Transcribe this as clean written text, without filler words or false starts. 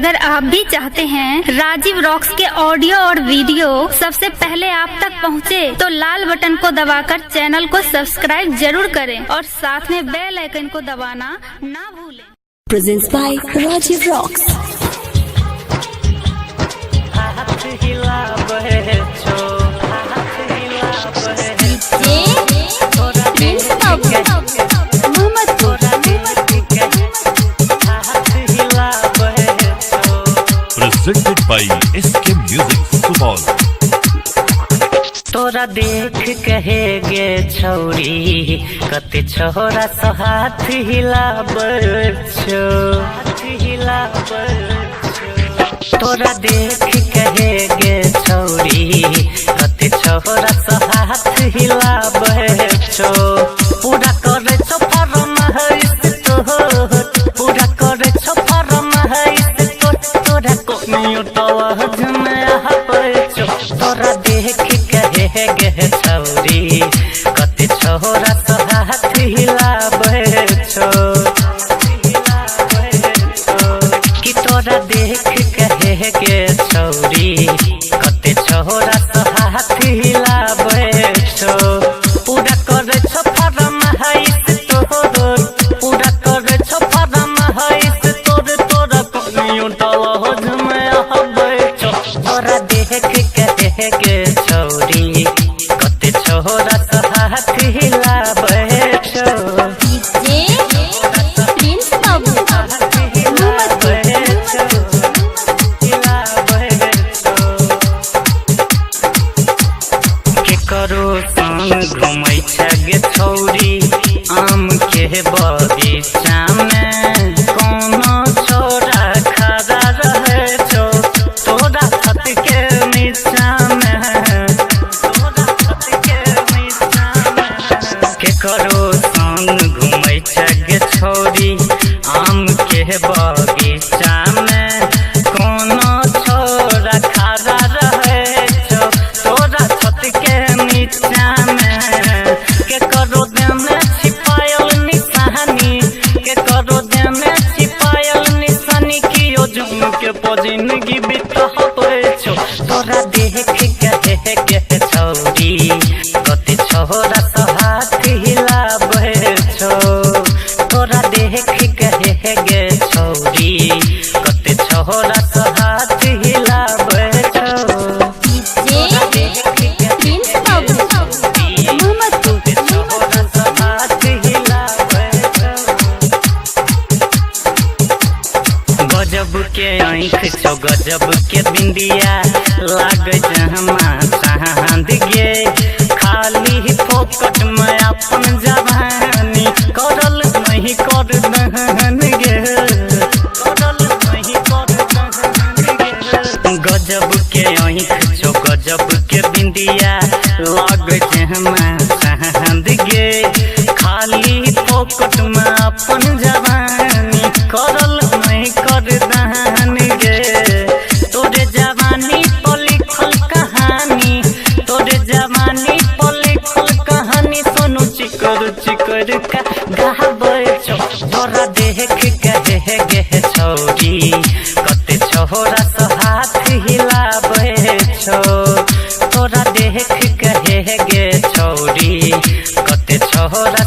अगर आप भी चाहते हैं राजीव रॉक्स के ऑडियो और वीडियो सबसे पहले आप तक पहुंचे, तो लाल बटन को दबाकर चैनल को सब्सक्राइब जरूर करें और साथ में बेल आइकन को दबाना ना भूलें। Presents by Rajiv Rocks. Presented by SK Music Subol। तोरा देख कहेगे छौरी कते छोरा सो हाथ हिलाबर छो, तोरा देख कहेगे छौरी कते छोरा सो हाथ हिलाबर छो। पूरा करे छो फरमाइश तोहर, पूरा करे छो फरमाइश तोरा कोनियो तवज में आपर छो। तोरा देख कहेगे छौरी कते छोरा सो हाथ हिलाबै छो, कि तोरा देख कहेगे छौरी कते छोरा सो हाथ हिलाबै छो। पूरा करे छो फरमाइश तोहर, पूरा करे छो फरमाइश तोरा कोनियो तवज में आबै छो। तोरा देख कहेगे छौरी कते छोरा सो हाथ हिलाबै छो। केकरो संग घुमै छगे छौरी आम के बगीचा में, कोनो छोरा खड़ा रहे छो तोरा छत के नीचा में, तोरा छत के नीचा में। केकरो संग घुमै छगे छौरी आम के बगीचा में, कोनो छोरा खड़ा रहे छो तोरा छत के नीचा में। केकरो देने छिपायल निशानी, केकरो देने छिपायल निशानी, कियो जुम के जिंदगी बिताबै छो। तोरा देख कहेगे छौरी कते छोरा सो हाथ हिलाबै छो। तोरा देख कहेगे छौरी कते छोरा सो हाथ हिलाबै छो। तोरा देख कहेगे छौरी कते छोरा सो हाथ हिलाबै छो। गजब के आँख छो गजब के बिंदिया लागे जहमा चांद गे, खाली फोकट में अपन जवानी करल नहीं कर दहन गे, करल नहीं कर दहन गे। गजब के आँख छो गजब के बिंदिया लागे जहमा चांद गे, खाली फोकट में अपन जवानी करल नहीं कर दहन गे। तोरे जवानी पर लिखल कहानी, तोरे जवानी पर लिखल कहानी, सोनू चिकर चिकर का गाबै छो। तोरा देख कहेगे छौरी कते छोरा सो हाथ हिलाबै छो। तोरा देख कहेगे छौरी कते छोरा